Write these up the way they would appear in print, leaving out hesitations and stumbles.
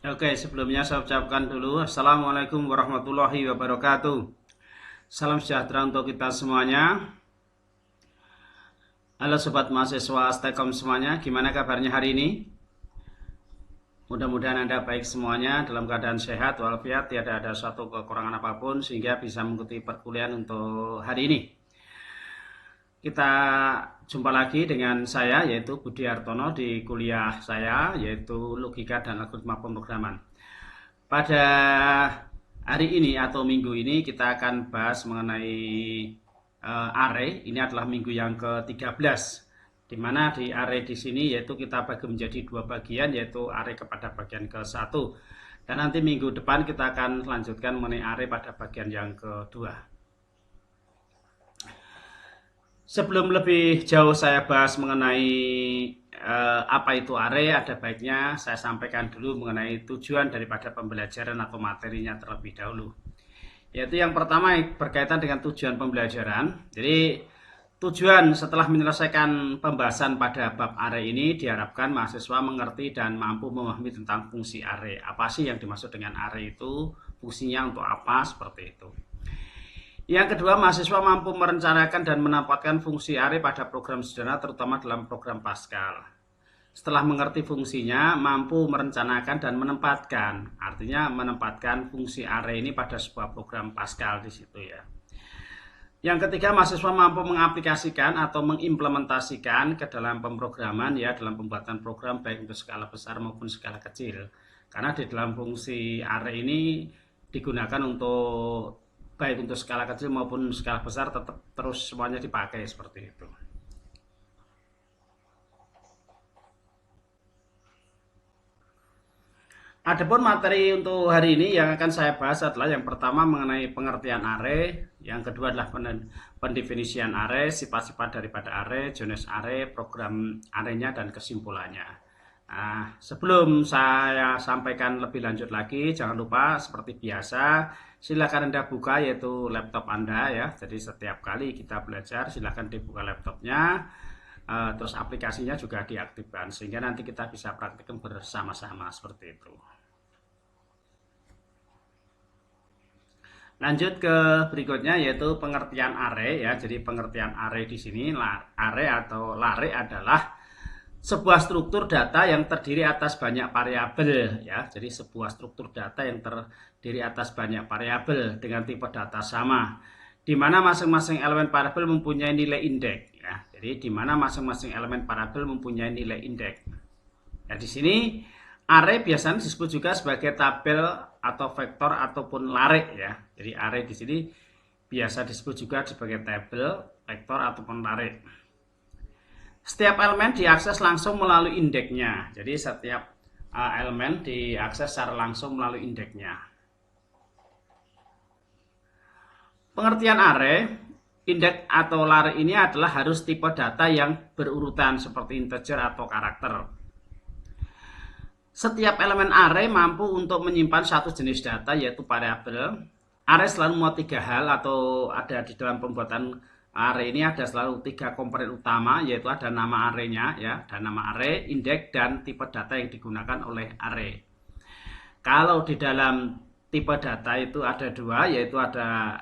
Oke, sebelumnya saya ucapkan dulu Assalamualaikum warahmatullahi wabarakatuh. Salam sejahtera untuk kita semuanya. Halo sobat mahasiswa Stekom semuanya, gimana kabarnya hari ini? Mudah-mudahan Anda baik semuanya, dalam keadaan sehat walafiat, tidak ada suatu kekurangan apapun sehingga bisa mengikuti perkuliahan untuk hari ini. Kita jumpa lagi dengan saya yaitu Budi Hartono di kuliah saya yaitu Logika dan Algoritma Pemrograman. Pada hari ini atau minggu ini kita akan bahas mengenai array. Ini adalah minggu yang ke-13, di mana di array di sini yaitu kita bagi menjadi dua bagian, yaitu array kepada bagian ke-1. Dan nanti minggu depan kita akan lanjutkan mengenai array pada bagian yang kedua. Sebelum lebih jauh saya bahas mengenai apa itu array, ada baiknya saya sampaikan dulu mengenai tujuan daripada pembelajaran atau materinya terlebih dahulu. Yaitu yang pertama berkaitan dengan tujuan pembelajaran. Jadi tujuan setelah menyelesaikan pembahasan pada bab array ini, diharapkan mahasiswa mengerti dan mampu memahami tentang fungsi array. Apa sih yang dimaksud dengan array itu, fungsinya untuk apa, seperti itu. Yang kedua, mahasiswa mampu merencanakan dan menempatkan fungsi array pada program sederhana, terutama dalam program Pascal. Setelah mengerti fungsinya, mampu merencanakan dan menempatkan. Artinya menempatkan fungsi array ini pada sebuah program Pascal di situ ya. Yang ketiga, mahasiswa mampu mengaplikasikan atau mengimplementasikan ke dalam pemrograman ya, dalam pembuatan program baik untuk skala besar maupun skala kecil. Karena di dalam fungsi array ini digunakan untuk baik untuk skala kecil maupun skala besar, tetap terus semuanya dipakai seperti itu. Adapun materi untuk hari ini yang akan saya bahas adalah yang pertama mengenai pengertian array, yang kedua adalah pendefinisian array, sifat-sifat daripada array, jenis array, program arraynya, dan kesimpulannya. Nah, sebelum saya sampaikan lebih lanjut lagi, jangan lupa seperti biasa, silakan Anda buka yaitu laptop Anda ya. Jadi setiap kali kita belajar silakan dibuka laptopnya, terus aplikasinya juga diaktifkan sehingga nanti kita bisa praktikkan bersama-sama seperti itu. Lanjut ke berikutnya yaitu pengertian array ya. Jadi pengertian array di sini, array atau lare adalah sebuah struktur data yang terdiri atas banyak variabel ya. Jadi sebuah struktur data yang terdiri atas banyak variabel dengan tipe data sama, di mana masing-masing elemen variabel mempunyai nilai indeks ya. Jadi di mana masing-masing elemen variabel mempunyai nilai indeks. Ya, di sini array biasanya disebut juga sebagai tabel atau vektor ataupun lare ya. Jadi array di sini biasa disebut juga sebagai tabel, vektor ataupun lare. Setiap elemen diakses langsung melalui indeksnya. Jadi setiap elemen diakses secara langsung melalui indeksnya. Pengertian array, indeks atau lare ini adalah harus tipe data yang berurutan seperti integer atau karakter. Setiap elemen array mampu untuk menyimpan satu jenis data yaitu variabel. Array selalu memuat tiga hal atau ada di dalam pembuatan array ini ada selalu tiga komponen utama, yaitu ada nama arraynya ya, dan nama array, indeks, dan tipe data yang digunakan oleh array. Kalau di dalam tipe data itu ada dua, yaitu ada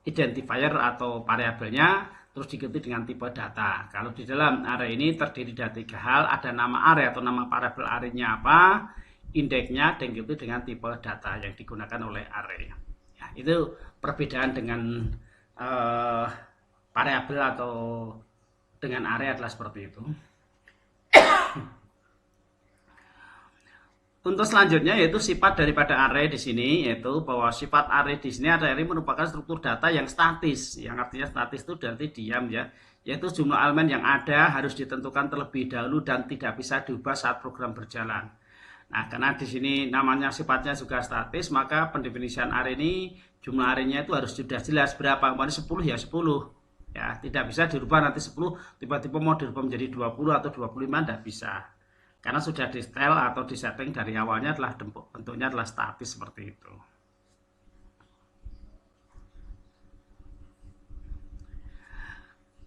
identifier atau variabelnya, terus diikuti dengan tipe data. Kalau di dalam array ini terdiri dari tiga hal, ada nama array atau nama variabel arraynya apa, indeksnya, dan diikuti dengan tipe data yang digunakan oleh array. Ya, itu perbedaan dengan variabel atau dengan array adalah seperti itu. Untuk selanjutnya yaitu sifat daripada array di sini, yaitu bahwa sifat array di sini adalah merupakan struktur data yang statis. Yang artinya statis itu berarti diam ya, yaitu jumlah elemen yang ada harus ditentukan terlebih dahulu dan tidak bisa diubah saat program berjalan. Nah, karena di sini namanya sifatnya juga statis, maka pendefinisian array ini jumlah arraynya itu harus sudah jelas berapa. Kemarin 10 ya 10. Ya, tidak bisa dirubah nanti 10 tiba-tiba mau dirubah menjadi 20 atau 25, tidak bisa. Karena sudah di setel atau disetting dari awalnya adalah bentuknya adalah statis seperti itu.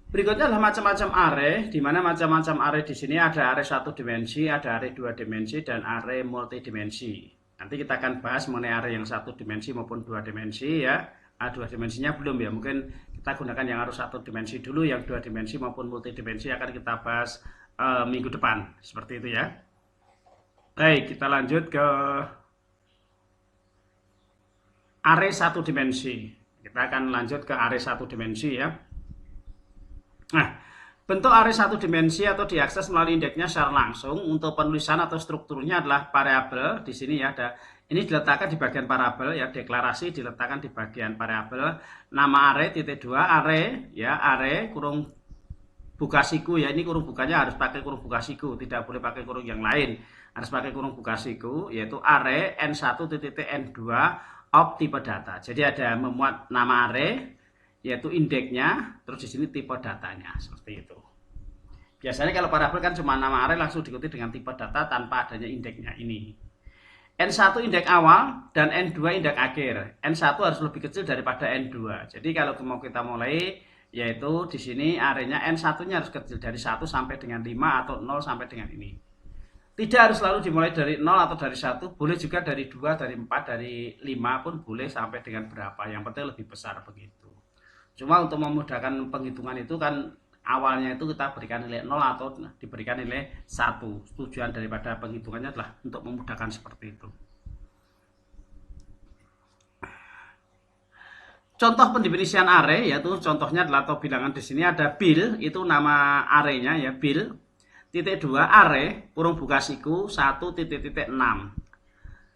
Berikutnya adalah macam-macam array, di mana macam-macam array di sini ada array satu dimensi, ada array dua dimensi, dan array multidimensi. Nanti kita akan bahas mengenai array yang satu dimensi maupun dua dimensi ya. Dua dimensinya belum ya, mungkin kita gunakan yang harus satu dimensi dulu, yang dua dimensi maupun multidimensi akan kita bahas minggu depan, seperti itu ya. Baik, kita lanjut ke array satu dimensi. Kita akan lanjut ke array satu dimensi ya. Nah, bentuk array satu dimensi atau diakses melalui indeksnya secara langsung. Untuk penulisan atau strukturnya adalah variabel. Di sini ya ada, ini diletakkan di bagian variabel ya, deklarasi diletakkan di bagian variabel. Nama array titik 2 array ya, array kurung buka siku ya, ini kurung bukanya harus pakai kurung buka siku, tidak boleh pakai kurung yang lain, harus pakai kurung buka siku, yaitu array n1 titik n2 of tipe data. Jadi ada memuat nama array yaitu indeksnya, terus di sini tipe datanya, seperti itu. Biasanya kalau variabel kan cuma nama array langsung diikuti dengan tipe data tanpa adanya indeksnya ini. N1 indeks awal dan N2 indeks akhir. N1 harus lebih kecil daripada N2. Jadi kalau mau kita mulai, yaitu di sini arraynya N1-nya harus kecil dari 1 sampai dengan 5 atau 0 sampai dengan ini. Tidak harus selalu dimulai dari 0 atau dari 1, boleh juga dari 2, dari 4, dari 5 pun boleh sampai dengan berapa. Yang penting lebih besar begitu. Cuma untuk memudahkan penghitungan itu kan awalnya itu kita berikan nilai 0 atau diberikan nilai 1. Tujuan daripada penghitungannya adalah untuk memudahkan seperti itu. Contoh pendefinisian array yaitu contohnya adalah atau bilangan di sini ada bil, itu nama arraynya ya, bil titik 2 array kurung buka siku 1 titik 6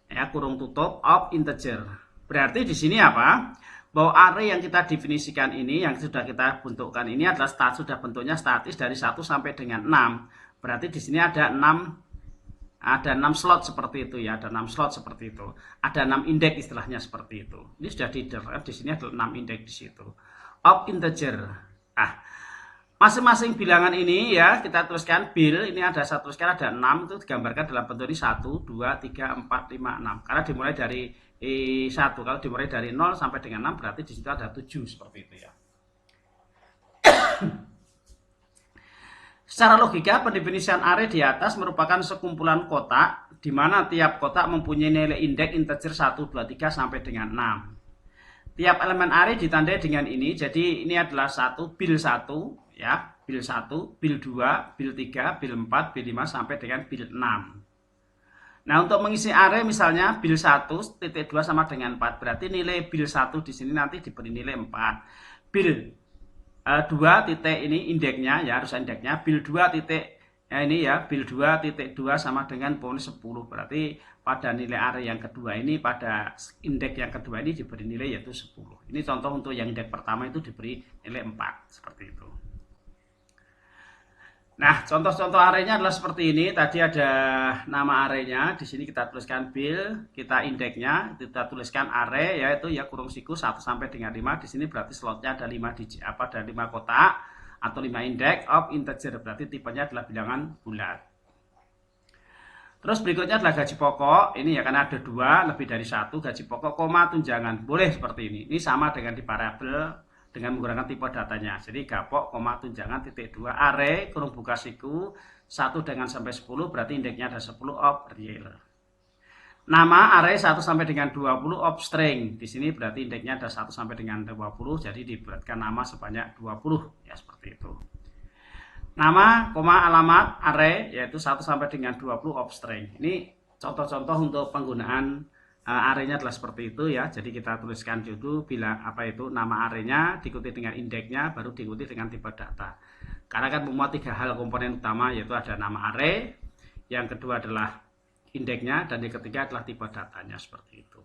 ya, kurung tutup of integer. Berarti di sini apa? Bahwa array yang kita definisikan ini, yang sudah kita bentukkan ini adalah sudah bentuknya statis dari 1 sampai dengan 6. Berarti di sini ada 6 slot seperti itu ya, ada 6 slot seperti itu. Ada 6 indeks istilahnya seperti itu. Ini sudah di sini ada 6 indeks di situ. Of integer. Masing-masing bilangan ini ya kita tuliskan bil, ini ada saya tuliskan ada 6 itu digambarkan dalam bentuk ini 1 2 3 4 5 6. Karena dimulai dari 1, kalau dimulai dari 0 sampai dengan 6 berarti di situ ada 7 seperti itu ya. Secara logika, pendefinisian array di atas merupakan sekumpulan kotak di mana tiap kotak mempunyai nilai indeks integer 1 2 3 sampai dengan 6. Tiap elemen array ditandai dengan ini. Jadi ini adalah bil 1 ya, bil 1, bil 2, bil 3, bil 4, bil 5 sampai dengan bil 6. Nah, untuk mengisi array misalnya bil 1 titik 2 sama dengan 4. Berarti nilai bil 1 di sini nanti diberi nilai 4. Bil 2 titik ini indeksnya ya, harus indeksnya. Bil 2 titik ini ya, bil 2 titik 2 sama dengan poin 10. Berarti pada nilai array yang kedua ini, pada indeks yang kedua ini diberi nilai yaitu 10. Ini contoh untuk yang indeks pertama itu diberi nilai 4 seperti itu. Nah, contoh-contoh arraynya adalah seperti ini. Tadi ada nama arraynya. Di sini kita tuliskan bil, kita indeksnya, kita tuliskan array yaitu ya kurung siku 1 sampai dengan 5. Di sini berarti slotnya ada 5 digit, ada 5 kotak atau 5 indeks of integer. Berarti tipenya adalah bilangan bulat. Terus berikutnya adalah gaji pokok. Ini ya karena ada 2 lebih dari 1 gaji pokok koma tunjangan. Boleh seperti ini. Ini sama dengan di variabel dengan menggunakan tipe datanya. Jadi gapok, koma, tunjangan, titik 2, array, kurung buka siku, 1 dengan sampai 10, berarti indeksnya ada 10 of real. Nama array 1 sampai dengan 20 of string. Di sini berarti indeksnya ada 1 sampai dengan 20, jadi dibuatkan nama sebanyak 20, ya seperti itu. Nama, koma, alamat, array, yaitu 1 sampai dengan 20 of string. Ini contoh-contoh untuk penggunaan arraynya adalah seperti itu ya. Jadi kita tuliskan dulu bila apa itu nama arraynya diikuti dengan indeksnya, baru diikuti dengan tipe data. Karena kan memuat 3 hal komponen utama, yaitu ada nama array, yang kedua adalah indeksnya, dan yang ketiga adalah tipe datanya seperti itu.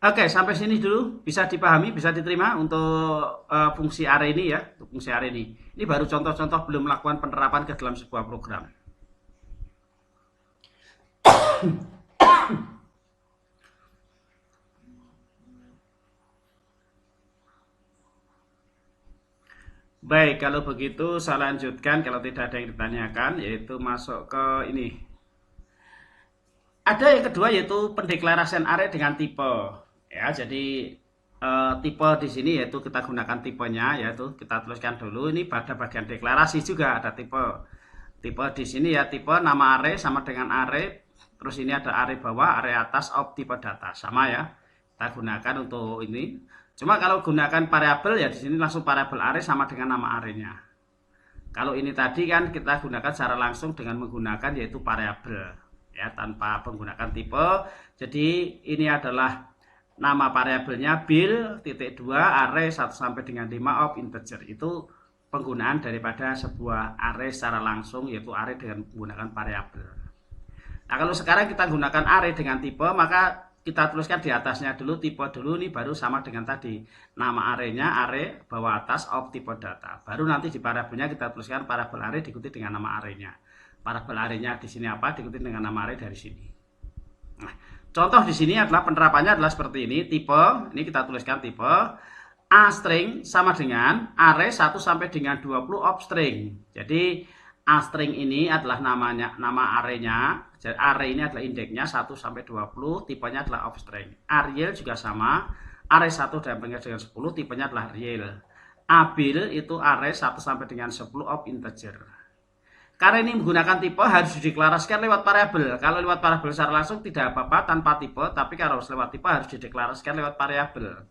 Oke, sampai sini dulu bisa dipahami, bisa diterima untuk fungsi array ini ya, untuk fungsi array ini. Ini baru contoh-contoh belum melakukan penerapan ke dalam sebuah program. Baik, kalau begitu saya lanjutkan kalau tidak ada yang ditanyakan, yaitu masuk ke ini. Ada yang kedua yaitu pendeklarasian array dengan tipe. Ya, jadi tipe di sini yaitu kita gunakan tipenya, yaitu kita tuliskan dulu ini pada bagian deklarasi juga ada tipe. Tipe di sini ya, tipe nama array sama dengan array Terus ini ada array bawah, array atas, of tipe data. Sama ya. Kita gunakan untuk ini. Cuma kalau gunakan variabel ya di sini langsung variabel array sama dengan nama arraynya. Kalau ini tadi kan kita gunakan secara langsung dengan menggunakan yaitu variabel ya tanpa menggunakan tipe. Jadi ini adalah nama variabelnya bil titik 2 array 1 sampai dengan 5 of integer. Itu penggunaan daripada sebuah array secara langsung yaitu array dengan menggunakan variabel. Nah, kalau sekarang kita gunakan array dengan tipe, maka kita tuliskan di atasnya dulu tipe dulu, ini baru sama dengan tadi. Nama arraynya array bawah atas of tipe data. Baru nanti di variabelnya kita tuliskan variabel array diikuti dengan nama arraynya. Variabel arraynya di sini apa? Diikuti dengan nama array dari sini. Nah, contoh di sini adalah penerapannya adalah seperti ini. Tipe, ini kita tuliskan tipe A string sama dengan array 1 sampai dengan 20 of string. Jadi A string ini adalah nama arraynya. Jadi array ini adalah indeksnya 1 sampai 20, tipenya adalah of string. Real juga sama, array 1 dan dengan 10, tipenya adalah real. Abil itu array 1 sampai dengan 10 of integer. Karena ini menggunakan tipe harus dideklarasikan lewat variabel. Kalau lewat variabel secara langsung tidak apa-apa tanpa tipe, tapi kalau lewat tipe harus dideklarasikan lewat variabel.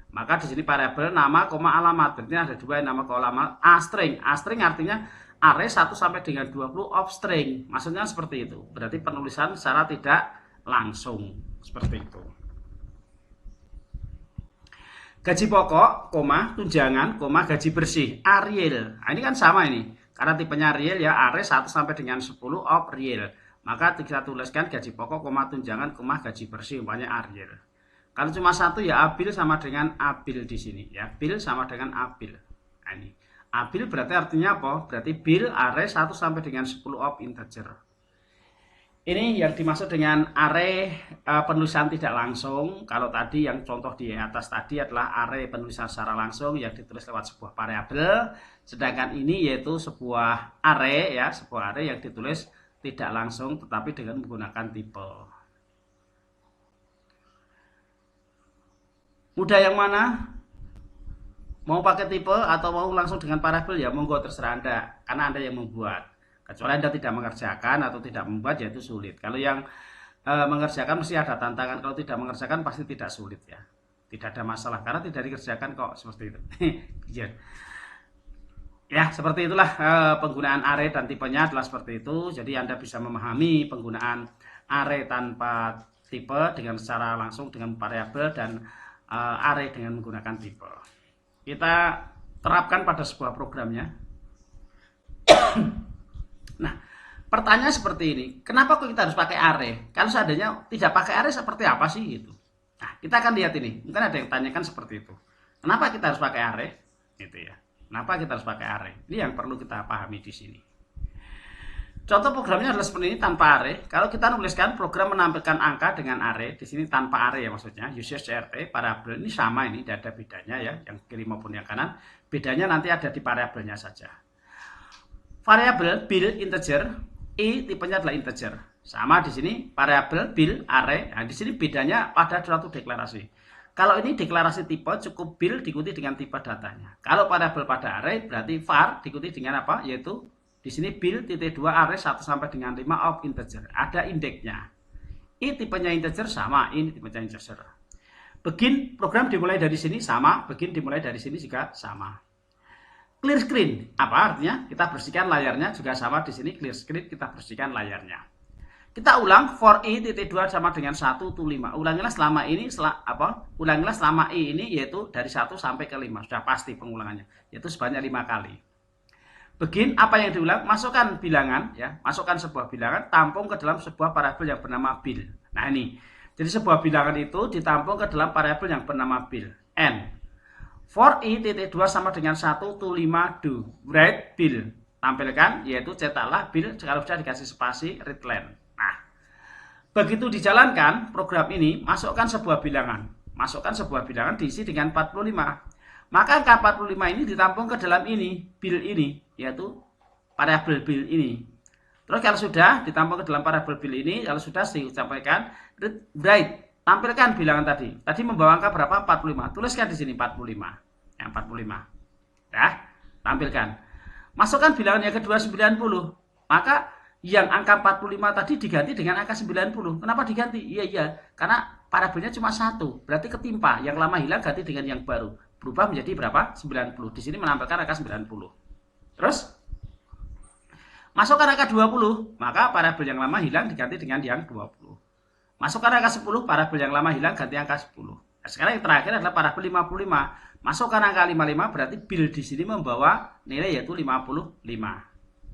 Maka di sini variabel nama, alamat. Berarti ada dua nama, alamat. A string. A string artinya array 1 sampai dengan 20 of string. Maksudnya seperti itu. Berarti penulisan secara tidak langsung. Seperti itu. Gaji pokok, tunjangan, gaji bersih. Real. Nah, ini kan sama ini. Karena tipenya real ya, array 1 sampai dengan 10 of real. Maka kita tuliskan gaji pokok, tunjangan, gaji bersih. Umpamanya real. Kalau cuma satu ya abil sama dengan abil di sini ya. Bil sama dengan abil. Nah, ini. Abil berarti artinya apa? Berarti bil array 1 sampai dengan 10 of integer. Ini yang dimaksud dengan array penulisan tidak langsung. Kalau tadi yang contoh di atas tadi adalah array penulisan secara langsung yang ditulis lewat sebuah variabel. Sedangkan ini yaitu sebuah array ya, sebuah array yang ditulis tidak langsung tetapi dengan menggunakan tipe. Mudah yang mana? Mau pakai tipe atau mau langsung dengan variabel ya monggo terserah Anda, karena Anda yang membuat. Kecuali Anda tidak mengerjakan atau tidak membuat ya itu sulit. Kalau yang mengerjakan mesti ada tantangan, kalau tidak mengerjakan pasti tidak sulit ya. Tidak ada masalah karena tidak dikerjakan kok, seperti itu. Ya, seperti itulah penggunaan array dan tipenya adalah seperti itu. Jadi Anda bisa memahami penggunaan array tanpa tipe dengan secara langsung dengan variabel dan array dengan menggunakan tipe. Kita terapkan pada sebuah programnya. Nah, pertanyaan seperti ini, kenapa kok kita harus pakai array? Kalau seandainya tidak pakai array seperti apa sih itu? Nah, kita akan lihat ini. Mungkin ada yang tanyakan seperti itu. Kenapa kita harus pakai array? Gitu ya. Kenapa kita harus pakai array? Ini yang perlu kita pahami di sini. Contoh programnya adalah seperti ini tanpa array. Kalau kita nuliskan program menampilkan angka dengan array, di sini tanpa array ya maksudnya, uses CRT, variabel ini sama ini, tidak ada bedanya ya, yang kiri maupun yang kanan. Bedanya nanti ada di variabelnya saja. Variabel bil integer, i tipenya adalah integer. Sama di sini variabel bil array. Nah, di sini bedanya pada suatu deklarasi. Kalau ini deklarasi tipe cukup bil diikuti dengan tipe datanya. Kalau variabel pada array berarti var diikuti dengan apa? Yaitu di sini bil titik 2 array 1 sampai dengan 5 of integer. Ada indeksnya. I tipenya integer sama, ini tipenya integer. Begin program dimulai dari sini sama, begin dimulai dari sini juga sama. Clear screen, apa artinya? Kita bersihkan layarnya juga sama di sini clear screen, kita bersihkan layarnya. Kita ulang for i titik 2 sama dengan 1 to 5. Ulangilah selama ini Ulangilah selama i ini yaitu dari 1 sampai ke 5. Sudah pasti pengulangannya, yaitu sebanyak 5 kali. Begin apa yang diulang? Masukkan bilangan ya, masukkan sebuah bilangan tampung ke dalam sebuah variabel yang bernama bil. Nah, ini. Jadi sebuah bilangan itu ditampung ke dalam variabel yang bernama bil. N. For i titik 2 sama dengan 1 to 5 do. Write bil. Tampilkan yaitu cetaklah bil, kalau sudah dikasih spasi read line. Nah, begitu dijalankan program ini, masukkan sebuah bilangan. Masukkan sebuah bilangan diisi dengan 45. Maka angka 45 ini ditampung ke dalam ini, bil ini, yaitu variabel bil ini. Terus kalau sudah ditampung ke dalam variabel bil ini, kalau sudah disampaikan write, tampilkan bilangan tadi. Tadi membawa angka berapa? 45. Tuliskan di sini 45. Yang 45. Ya, tampilkan. Masukkan bilangan yang kedua 90. Maka Yang angka 45 tadi diganti dengan angka 90. Kenapa diganti? Iya, karena parabelnya cuma satu, berarti ketimpa. Yang lama hilang ganti dengan yang baru. Berubah menjadi berapa? 90. Di sini menampilkan angka 90. Terus masukkan angka 20, maka parabel yang lama hilang diganti dengan yang 20. Masukkan angka 10, parabel yang lama hilang ganti angka 10. Nah, sekarang yang terakhir adalah parabel 55. Masukkan angka 55, berarti bil di sini membawa nilai yaitu 55.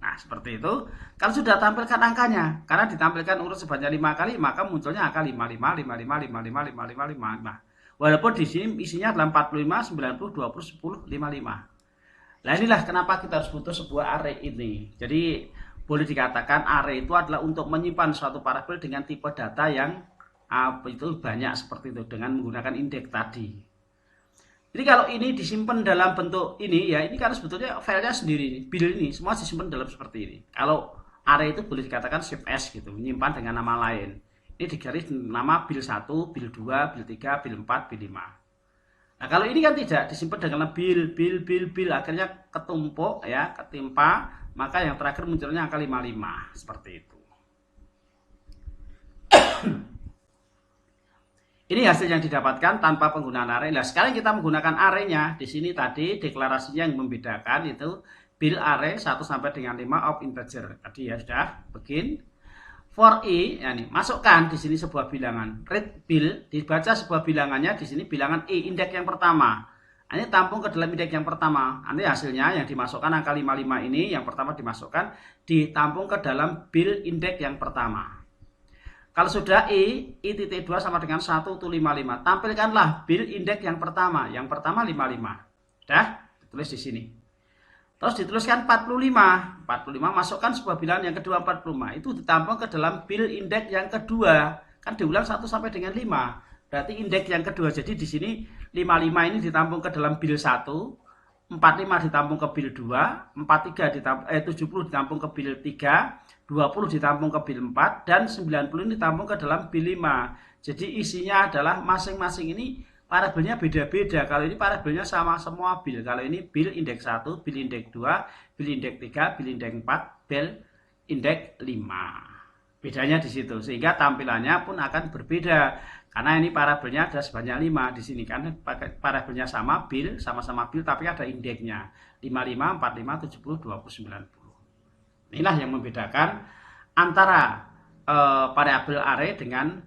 Nah, seperti itu. Kalau sudah tampilkan angkanya, karena ditampilkan urut sebanyak 5 kali, maka munculnya angka 55, 55, 55, 55, 55. Walaupun di sini isinya adalah 45, 90, 20, 10, 55. Nah, inilah kenapa kita harus butuh sebuah array ini. Jadi boleh dikatakan array itu adalah untuk menyimpan suatu parabel dengan tipe data yang itu banyak seperti itu dengan menggunakan indeks tadi. Jadi kalau ini disimpan dalam bentuk ini ya, ini kan sebetulnya filenya sendiri, bil ini semua disimpan dalam seperti ini. Kalau array itu boleh dikatakan shift S gitu, menyimpan dengan nama lain. Ini digaris nama bil 1, bil 2, bil 3, bil 4, bil 5. Nah, kalau ini kan tidak disimpan dengan bil, akhirnya ketumpuk ya, ketimpa, maka yang terakhir munculnya angka 55 seperti itu. Ini hasil yang didapatkan tanpa penggunaan array. Nah, sekarang kita menggunakan array-nya. Di sini tadi deklarasinya yang membedakan itu bil array 1 sampai dengan 5 of integer. Tadi ya sudah begin. For i, ya nih, masukkan di sini sebuah bilangan. Read bil, dibaca sebuah bilangannya di sini bilangan i, indeks yang pertama. Ini tampung ke dalam indeks yang pertama. Nanti hasilnya yang dimasukkan angka 55 ini yang pertama dimasukkan ditampung ke dalam bil indeks yang pertama. Kalau sudah i.2 sama dengan 1 itu 55. Tampilkanlah bil indeks yang pertama. Yang pertama 55. Sudah? Ditulis di sini. Terus dituliskan 45. 45 masukkan sebuah bilangan yang kedua 45. Itu ditampung ke dalam bil indeks yang kedua. Kan diulang 1 sampai dengan 5. Berarti indeks yang kedua. Jadi di sini 55 ini ditampung ke dalam bil 1. 45 ditampung ke bil 2. 70 ditampung ke bil 3. 20 ditampung ke bil 4 dan 90 ini ditampung ke dalam bil 5. Jadi isinya adalah masing-masing ini parabelnya beda-beda. Kalau ini parabelnya sama semua bil. Kalau ini bil indeks 1, bil indeks 2, bil indeks 3, bil indeks 4, bil indeks 5. Bedanya di situ. Sehingga tampilannya pun akan berbeda. Karena ini parabelnya ada sebanyak 5 di sini kan parabelnya sama bil, sama-sama bil tapi ada indeksnya. 55, 45, 70, 20, 90. Inilah yang membedakan antara variabel array dengan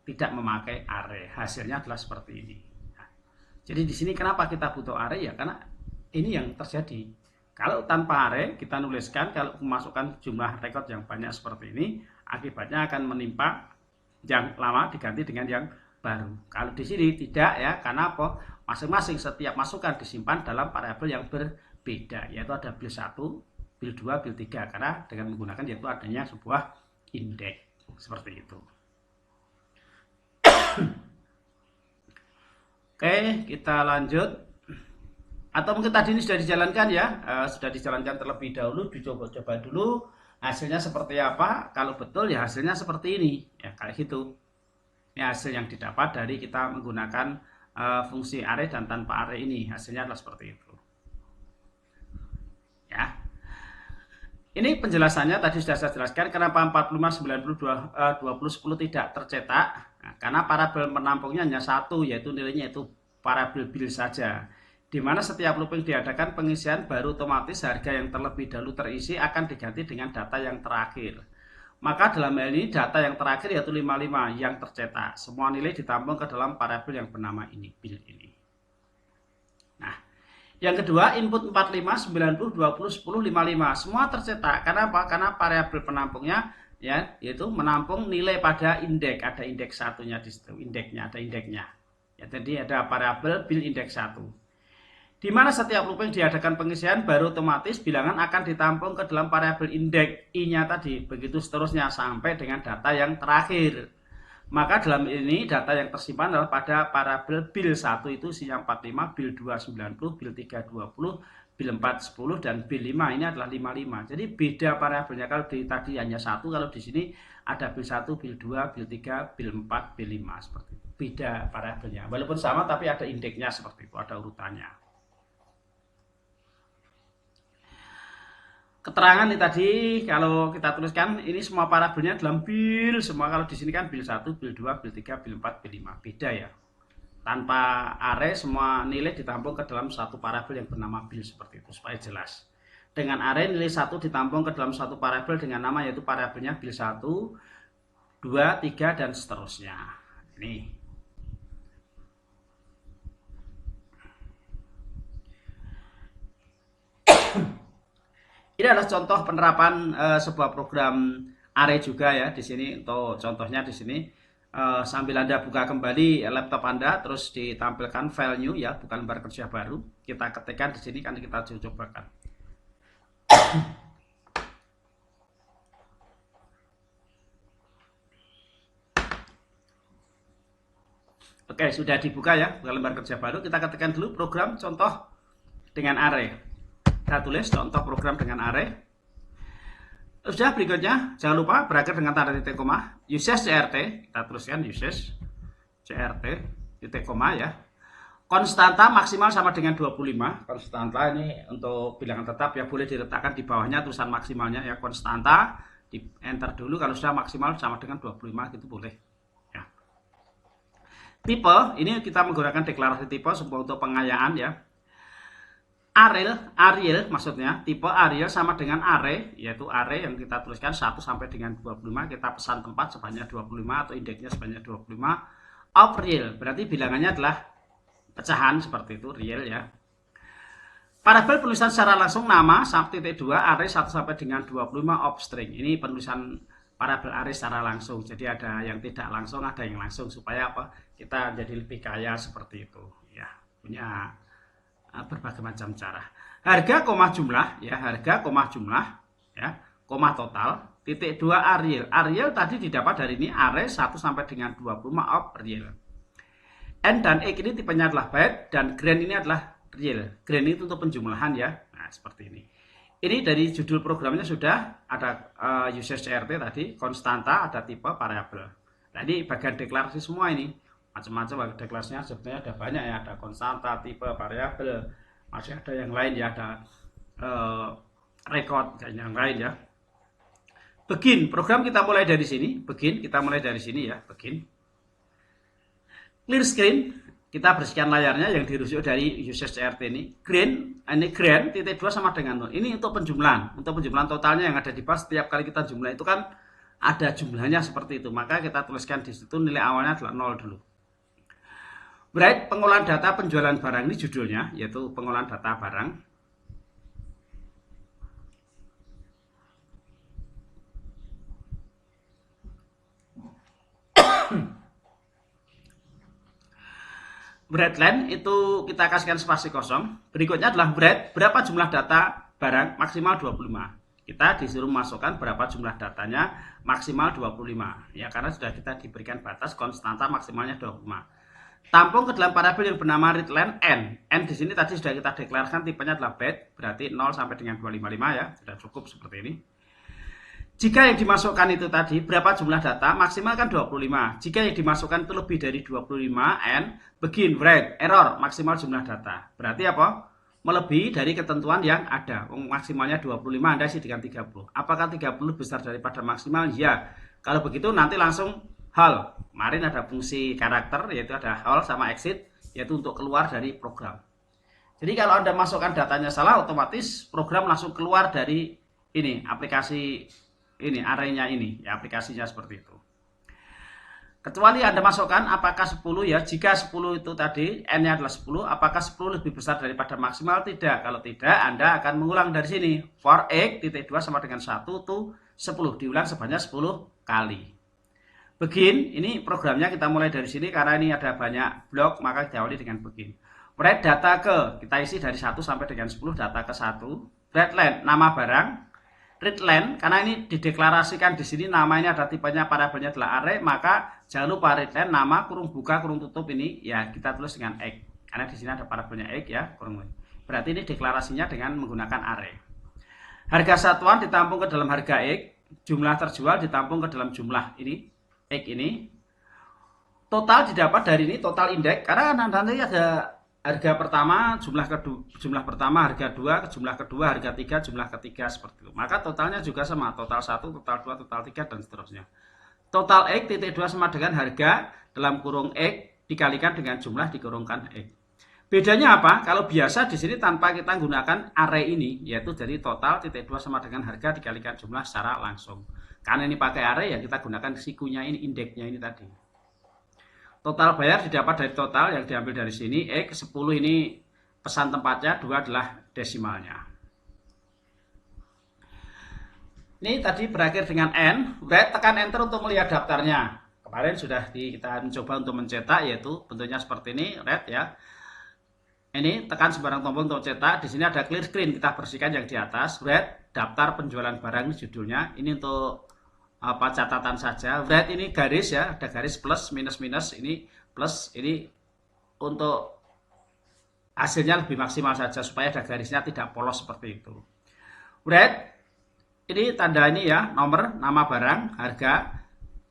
tidak memakai array. Hasilnya adalah seperti ini. Nah, jadi di sini kenapa kita butuh array ya? Karena ini yang terjadi. Kalau tanpa array kita nuliskan, kalau memasukkan jumlah rekod yang banyak seperti ini, akibatnya akan menimpa yang lama diganti dengan yang baru. Kalau di sini tidak ya, karena apa? Masing-masing setiap masukan disimpan dalam variabel yang berbeda, yaitu ada bil 1, bil 2, bil 3 karena dengan menggunakan yaitu adanya sebuah indeks seperti itu. Oke, kita lanjut. Atau mungkin tadi ini sudah dijalankan ya, sudah dijalankan terlebih dahulu, dicoba-coba dulu hasilnya seperti apa. Kalau betul ya hasilnya seperti ini, ya kayak gitu. Ini hasil yang didapat dari kita menggunakan fungsi array dan tanpa array ini, hasilnya adalah seperti itu. Ya. Ini penjelasannya tadi sudah saya jelaskan kenapa 45, 92, 20, 10 tidak tercetak. Nah, karena parabel penampungnya hanya satu, yaitu nilainya itu parabel bil saja. Di mana setiap looping diadakan pengisian baru otomatis harga yang terlebih dahulu terisi akan diganti dengan data yang terakhir. Maka dalam hal ini data yang terakhir yaitu 55 yang tercetak. Semua nilai ditampung ke dalam parabel yang bernama ini, bil ini. Yang kedua, input 45, 90, 20, 10, 55. Semua tercetak. Karena apa? Karena variabel penampungnya ya, yaitu menampung nilai pada indeks. Ada indeks satunya di situ, indeksnya, ada indeksnya. Ya, jadi ada variabel bil indeks 1. Di mana setiap looping diadakan pengisian baru otomatis bilangan akan ditampung ke dalam variabel indeks i-nya tadi. Begitu seterusnya sampai dengan data yang terakhir. Maka dalam ini data yang tersimpan adalah pada parabel bil 1 itu isinya 45, bil 2 90, bil 3 20, bil 4 10 dan bil 5 ini adalah 55. Jadi beda parabelnya. Kalau di tadi hanya satu, kalau di sini ada bil 1, bil 2, bil 3, bil 4, bil 5 seperti itu. Beda parabelnya. Walaupun sama tapi ada indeksnya seperti itu, ada urutannya. keterangan ini tadi kalau kita tuliskan ini semua parabelnya dalam bil semua. Kalau di sini kan bil 1, bil 2, bil 3, bil 4, bil 5. Beda ya. Tanpa array semua nilai ditampung ke dalam satu parabel yang bernama bil seperti itu supaya jelas. Dengan array nilai 1 ditampung ke dalam satu parabel dengan nama yaitu parabelnya bil 1, 2, 3 dan seterusnya. Ini. Ini adalah contoh penerapan sebuah program array juga ya di sini. Untuk contohnya di sini sambil Anda buka kembali laptop Anda, terus ditampilkan file new ya, bukan lembar kerja baru. Kita ketikkan di sini kan kita cobakan. Oke, sudah dibuka ya, bukan lembar kerja baru. Kita ketikkan dulu program contoh dengan array. Kita tulis contoh program dengan array. Sudah, berikutnya jangan lupa berakhir dengan tanda titik koma. Uses CRT, kita tuliskan uses CRT titik koma ya. Konstanta maksimal sama dengan 25. Konstanta ini untuk bilangan tetap ya, boleh diletakkan di bawahnya tulisan maksimalnya ya. Konstanta di enter dulu, kalau sudah maksimal sama dengan 25 gitu boleh ya. Tipe ini kita menggunakan deklarasi tipe sebuah untuk pengayaan ya. Arial maksudnya tipe Arial sama dengan array, yaitu array yang kita tuliskan 1 sampai dengan 25, kita pesan tempat sebanyak 25 atau indeksnya sebanyak 25 of real, berarti bilangannya adalah pecahan seperti itu, real ya. Parabel penulisan secara langsung nama titik 2 array 1 sampai dengan 25 of string. Ini penulisan parabel array secara langsung, jadi ada yang tidak langsung, ada yang langsung, supaya apa? Kita jadi lebih kaya seperti itu ya, punya berbagai macam cara. Harga koma jumlah ya, harga koma jumlah ya, koma total titik 2 Arial tadi didapat dari ini array 1 sampai dengan 25 of real. N dan X ini tipenya adalah byte dan grand ini adalah real. Grand itu untuk penjumlahan ya. Nah, seperti ini. Ini dari judul programnya sudah ada uses CRT tadi, konstanta, ada tipe variabel. Nah, ini bagian deklarasi semua ini. Macam-macam deklarasinya sebenarnya ada banyak ya, ada konstanta, tipe, variabel, masih ada yang lain ya, ada record dan yang lain ya. Begin, program kita mulai dari sini, begin, kita mulai dari sini ya, begin. Clear screen, kita bersihkan layarnya yang dirujuk dari uses CRT ini. Ini grand, titik 2 sama dengan 0. Ini untuk penjumlahan, totalnya yang ada di bawah. Setiap kali kita jumlah itu kan ada jumlahnya seperti itu, maka kita tuliskan di situ nilai awalnya adalah 0 dulu. Bright, pengolahan data penjualan barang, ini judulnya, yaitu pengolahan data barang. Breadline itu kita kasihkan spasi kosong. Berikutnya adalah bread, berapa jumlah data barang maksimal 25. Kita disuruh masukkan berapa jumlah datanya maksimal 25. Ya, karena sudah kita diberikan batas konstanta maksimalnya 25. Tampung ke dalam parabel yang bernama readline n. N di sini tadi sudah kita deklarasikan tipenya adalah byte, berarti 0 sampai dengan 255 ya. Sudah cukup seperti ini. Jika yang dimasukkan itu tadi berapa jumlah data, maksimal kan 25. Jika yang dimasukkan itu lebih dari 25 n, begin write error maksimal jumlah data. Berarti apa? Melebihi dari ketentuan yang ada. Maksimalnya 25, Anda isi dengan 30. Apakah 30 besar daripada maksimal? Ya. Kalau begitu nanti langsung hal. Kemarin ada fungsi karakter, yaitu ada hal sama exit, yaitu untuk keluar dari program. Jadi kalau Anda masukkan datanya salah, otomatis program langsung keluar dari ini, aplikasi ini, arraynya ini, ya aplikasinya seperti itu. Kecuali Anda masukkan apakah 10 ya, jika 10 itu tadi, N-nya adalah 10, apakah 10 lebih besar daripada maksimal? Tidak. Kalau tidak, Anda akan mengulang dari sini. For X, titik 2 sama dengan 1 to 10, diulang sebanyak 10 kali. Begin, ini programnya kita mulai dari sini karena ini ada banyak blok, maka diawali dengan begin. Write data ke, kita isi dari 1 sampai dengan 10, data ke 1. Readline, nama barang. Readline, karena ini dideklarasikan di sini nama ini ada tipenya parabelnya adalah array, maka jangan lupa readline nama kurung buka kurung tutup ini ya kita tulis dengan X. Karena di sini ada parabelnya X ya, kurung. Berarti ini deklarasinya dengan menggunakan array. Harga satuan ditampung ke dalam harga X, jumlah terjual ditampung ke dalam jumlah ini. X ini total didapat dari ini total indeks, karena nanti ada harga pertama, jumlah pertama, harga dua, jumlah kedua, harga tiga, jumlah ketiga, seperti itu. Maka totalnya juga sama, total 1, total 2, total 3, dan seterusnya. Total X titik 2 sama dengan harga dalam kurung X dikalikan dengan jumlah dikurungkan X. Bedanya apa? Kalau biasa di sini tanpa kita gunakan array ini, yaitu dari total titik 2 sama dengan harga dikalikan jumlah secara langsung. Karena ini pakai array, ya kita gunakan sikunya ini, indeksnya ini tadi. Total bayar didapat dari total yang diambil dari sini. X 10 ini pesan tempatnya, 2 adalah desimalnya. Ini tadi berakhir dengan N. Write, tekan enter untuk melihat daftarnya. Kemarin sudah kita mencoba untuk mencetak, yaitu bentuknya seperti ini, write ya. Ini tekan sembarang tombol untuk cetak. Di sini ada clear screen, kita bersihkan yang di atas. Write, daftar penjualan barang, ini judulnya. Ini untuk apa, catatan saja. Write ini garis ya, ada garis plus minus minus, ini plus, ini untuk hasilnya lebih maksimal saja supaya ada garisnya tidak polos seperti itu. Write ini tanda ini ya, nomor, nama barang, harga,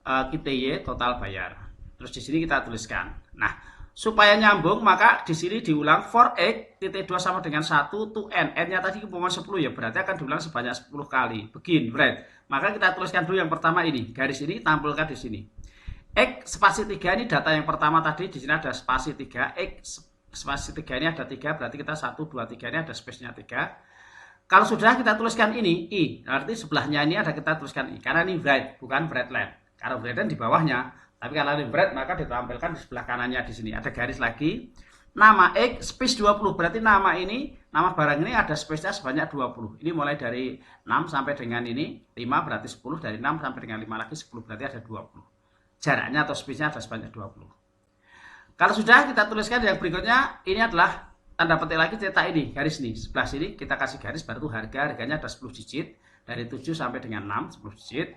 KTY, total bayar. Terus di sini kita tuliskan. Nah, supaya nyambung maka di sini diulang for X titik 2 sama dengan 1 to N. N-nya tadi umpama 10 ya, berarti akan diulang sebanyak 10 kali. Begin, write. Maka kita tuliskan dulu yang pertama ini, garis ini tampilkan di sini. X spasi 3 ini data yang pertama tadi, di sini ada spasi 3. X spasi 3 ini ada 3, berarti kita 1 2 3 ini ada space-nya 3. Kalau sudah kita tuliskan ini I, berarti sebelahnya ini ada kita tuliskan I, karena ini write bukan write line. Karena write line di bawahnya. Tapi kalau ini write maka ditampilkan di sebelah kanannya di sini. Ada garis lagi. Nama X space 20. Berarti nama ini, nama barang ini ada space-nya sebanyak 20. Ini mulai dari 6 sampai dengan ini 5 berarti 10. Dari 6 sampai dengan 5 lagi 10 berarti ada 20. Jaraknya atau space-nya ada sebanyak 20. Kalau sudah kita tuliskan yang berikutnya, ini adalah tanda petik lagi cetak ini, garis ini. Sebelah sini kita kasih garis baru harganya ada 10 digit. Dari 7 sampai dengan 6, 10 digit.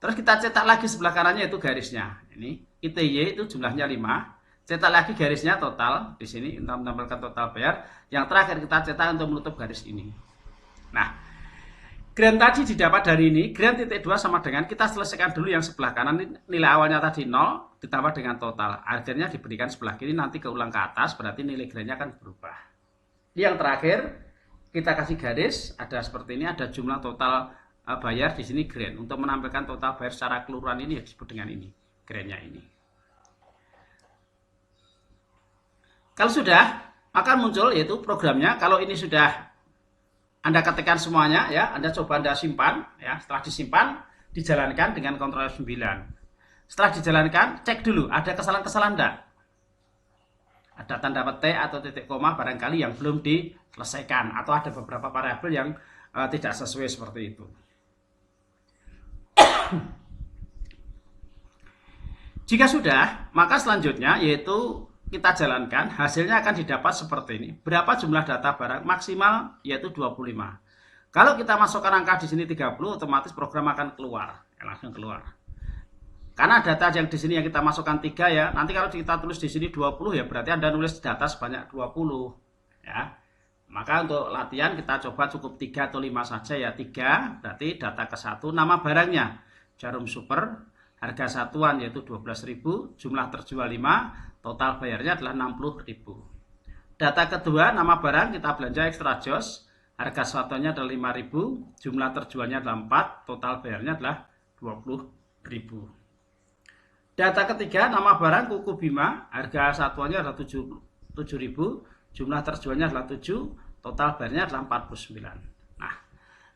Terus kita cetak lagi sebelah kanannya itu garisnya. Ini ITY itu jumlahnya 5. Cetak lagi garisnya total di sini untuk menampilkan total bayar. Yang terakhir kita cetak untuk menutup garis ini. Nah, grand tadi didapat dari ini, grand titik 2 sama dengan kita selesaikan dulu yang sebelah kanan. Nilai awalnya tadi 0 ditambah dengan total. Akhirnya diberikan sebelah kiri, nanti keulang ke atas, berarti nilai grandnya akan berubah. Yang terakhir kita kasih garis, ada seperti ini, ada jumlah total bayar di sini grand. Untuk menampilkan total bayar secara keseluruhan ini disebut dengan ini, grandnya ini. Kalau sudah, akan muncul yaitu programnya. Kalau ini sudah Anda ketikkan semuanya ya, Anda coba Anda simpan ya. Setelah disimpan, dijalankan dengan Ctrl F9. Setelah dijalankan, cek dulu ada kesalahan-kesalahan enggak. Ada tanda petik atau titik koma barangkali yang belum diselesaikan, atau ada beberapa variabel yang tidak sesuai seperti itu. Jika sudah, maka selanjutnya yaitu kita jalankan, hasilnya akan didapat seperti ini. Berapa jumlah data barang maksimal yaitu 25. Kalau kita masukkan angka di sini 30, otomatis program akan keluar, langsung keluar. Karena data yang di sini yang kita masukkan 3 ya. Nanti kalau kita tulis di sini 20 ya, berarti Anda nulis data sebanyak 20 ya. Maka untuk latihan kita coba cukup 3 atau 5 saja ya. 3 berarti data ke-1 nama barangnya Jarum Super, harga satuan yaitu 12.000, jumlah terjual 5, total bayarnya adalah 60.000. Data kedua nama barang kita belanja extra joss, harga satuannya adalah 5.000, jumlah terjualnya adalah 4, total bayarnya adalah 20.000. Data ketiga nama barang Kuku Bima, harga satuannya adalah 7.000, jumlah terjualnya adalah 7, total bayarnya adalah 49. Nah,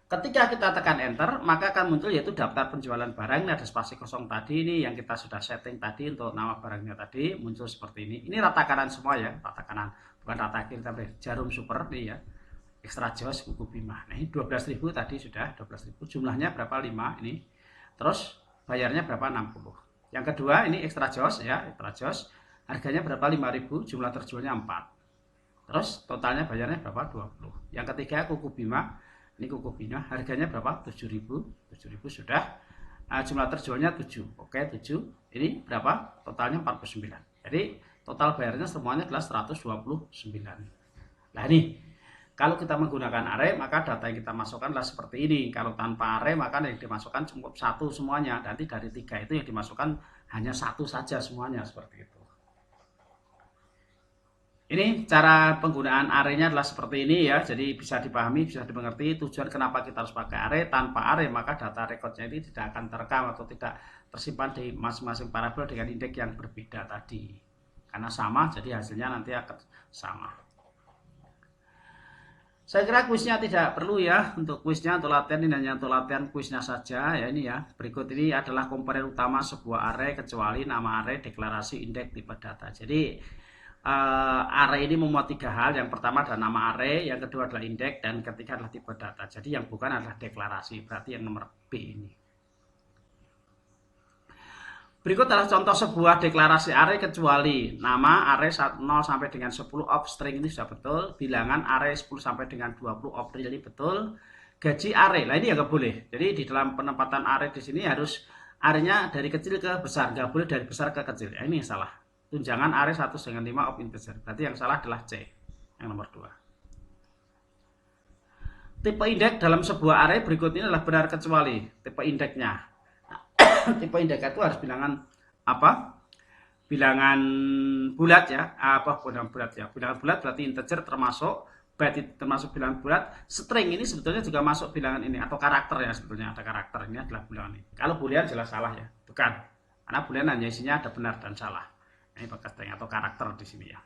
ketika kita tekan enter, maka akan muncul yaitu daftar penjualan barang. Ini ada spasi kosong tadi, ini yang kita sudah setting tadi untuk nama barangnya tadi, muncul seperti ini. Ini rata kanan semua ya, rata kanan, bukan rata kiri, tapi Jarum Super nih ya. Extra joss Kuku Bima. Nah, ini 12.000 tadi sudah 12.000, jumlahnya berapa 5 ini. Terus bayarnya berapa 60. Yang kedua ini extra joss ya, extra joss. Harganya berapa 5.000, jumlah terjualnya 4. Terus totalnya bayarnya berapa 20. Yang ketiga Kuku Bima. Ini Kuku Bima, harganya berapa 7.000. 7.000 sudah. Jumlah terjualnya 7. Oke, 7. Ini berapa? Totalnya 49. Jadi total bayarnya semuanya adalah 129. Nah, ini kalau kita menggunakan array, maka data yang kita masukkan adalah seperti ini. Kalau tanpa array, maka yang dimasukkan cukup 1 semuanya. Nanti dari 3 itu yang dimasukkan hanya 1 saja semuanya, seperti itu. Ini cara penggunaan arraynya adalah seperti ini ya. Jadi bisa dipahami, bisa dimengerti tujuan kenapa kita harus pakai array. Tanpa array maka data recordnya ini tidak akan terekam atau tidak tersimpan di masing-masing parabel dengan indeks yang berbeda tadi. Karena sama, jadi hasilnya nanti akan sama. Saya kira kuisnya tidak perlu ya. Untuk kuisnya, untuk latihan ini hanya untuk latihan kuisnya saja ya ini ya. Berikut ini adalah komponen utama sebuah array kecuali nama array, deklarasi, indeks, tipe data. Jadi array ini memuat 3 hal. Yang pertama adalah nama array, yang kedua adalah indeks, dan ketiga adalah tipe data. Jadi yang bukan adalah deklarasi, berarti yang nomor B ini. Berikut adalah contoh sebuah deklarasi array kecuali nama array 0 sampai dengan 10 of string ini sudah betul, bilangan array 10 sampai dengan 20 of real ini betul, gaji array. Nah ini ya nggak boleh. Jadi di dalam penempatan array di sini harus arraynya dari kecil ke besar, nggak boleh dari besar ke kecil. Ya, ini yang salah. Tunjangan array 1 dengan 5 of integer. Berarti yang salah adalah C, yang nomor 2. Tipe indeks dalam sebuah array berikut ini adalah benar kecuali tipe indeksnya. Tipe indeks itu harus bilangan apa? Bilangan bulat ya. Apa bilangan bulat ya? Bilangan bulat berarti integer termasuk byte termasuk bilangan bulat. String ini sebetulnya juga masuk bilangan ini atau karakter ya, sebetulnya ada karakter, ini adalah bilangan ini. Kalau boolean jelas salah ya. Bukan. Karena boolean hanya isinya ada benar dan salah. Ini pakai string atau karakter di sini ya.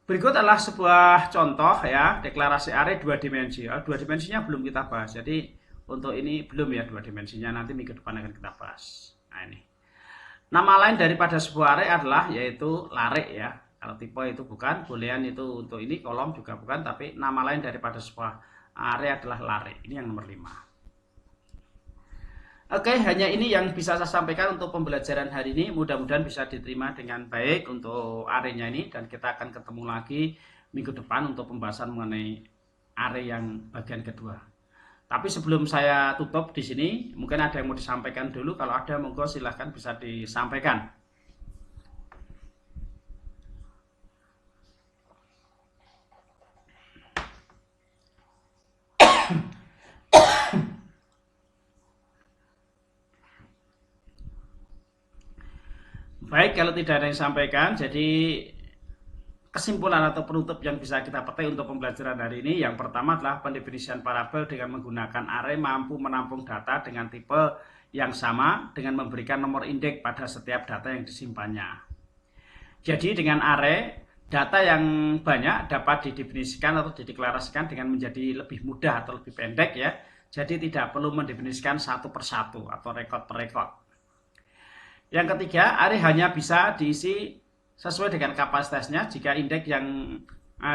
Berikut adalah sebuah contoh ya, deklarasi array 2 dimensi. 2 dimensinya belum kita bahas. Jadi untuk ini belum ya 2 dimensinya, nanti minggu depan akan kita bahas. Nah ini. Nama lain daripada sebuah array adalah yaitu lare ya. Kalau tipe itu bukan, boolean itu untuk ini kolom juga bukan, tapi nama lain daripada sebuah array adalah lare. Ini yang nomor 5. Oke, hanya ini yang bisa saya sampaikan untuk pembelajaran hari ini. Mudah-mudahan bisa diterima dengan baik untuk arraynya ini, dan kita akan ketemu lagi minggu depan untuk pembahasan mengenai array yang bagian kedua. Tapi sebelum saya tutup di sini, mungkin ada yang mau disampaikan dulu. Kalau ada, monggo silahkan bisa disampaikan. Baik, kalau tidak ada yang disampaikan, jadi kesimpulan atau penutup yang bisa kita petik untuk pembelajaran hari ini, yang pertama adalah pendefinisian parabel dengan menggunakan array mampu menampung data dengan tipe yang sama dengan memberikan nomor indeks pada setiap data yang disimpannya. Jadi dengan array, data yang banyak dapat didefinisikan atau dideklarasikan dengan menjadi lebih mudah atau lebih pendek ya. Jadi tidak perlu mendefinisikan satu persatu atau rekod per rekod. Yang ketiga, array hanya bisa diisi sesuai dengan kapasitasnya. Jika indeks yang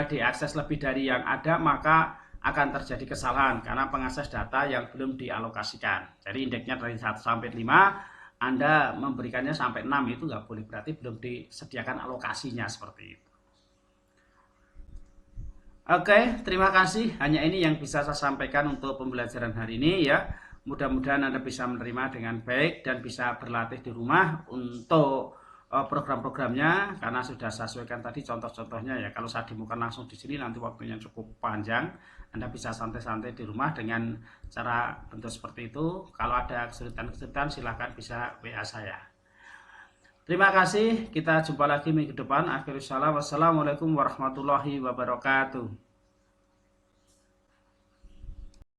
diakses lebih dari yang ada, maka akan terjadi kesalahan karena pengakses data yang belum dialokasikan. Jadi indeksnya dari 1 sampai 5, Anda memberikannya sampai 6 itu nggak boleh, berarti belum disediakan alokasinya seperti itu. Oke, terima kasih. Hanya ini yang bisa saya sampaikan untuk pembelajaran hari ini ya. Mudah-mudahan Anda bisa menerima dengan baik dan bisa berlatih di rumah untuk program-programnya, karena sudah saya sesuaikan tadi contoh-contohnya ya. Kalau saya demokan langsung di sini nanti waktunya cukup panjang. Anda bisa santai-santai di rumah dengan cara bentuk seperti itu. Kalau ada kesulitan-kesulitan silahkan bisa WA saya. Terima kasih. Kita jumpa lagi minggu depan. Akhirul salam. Wassalamualaikum warahmatullahi wabarakatuh.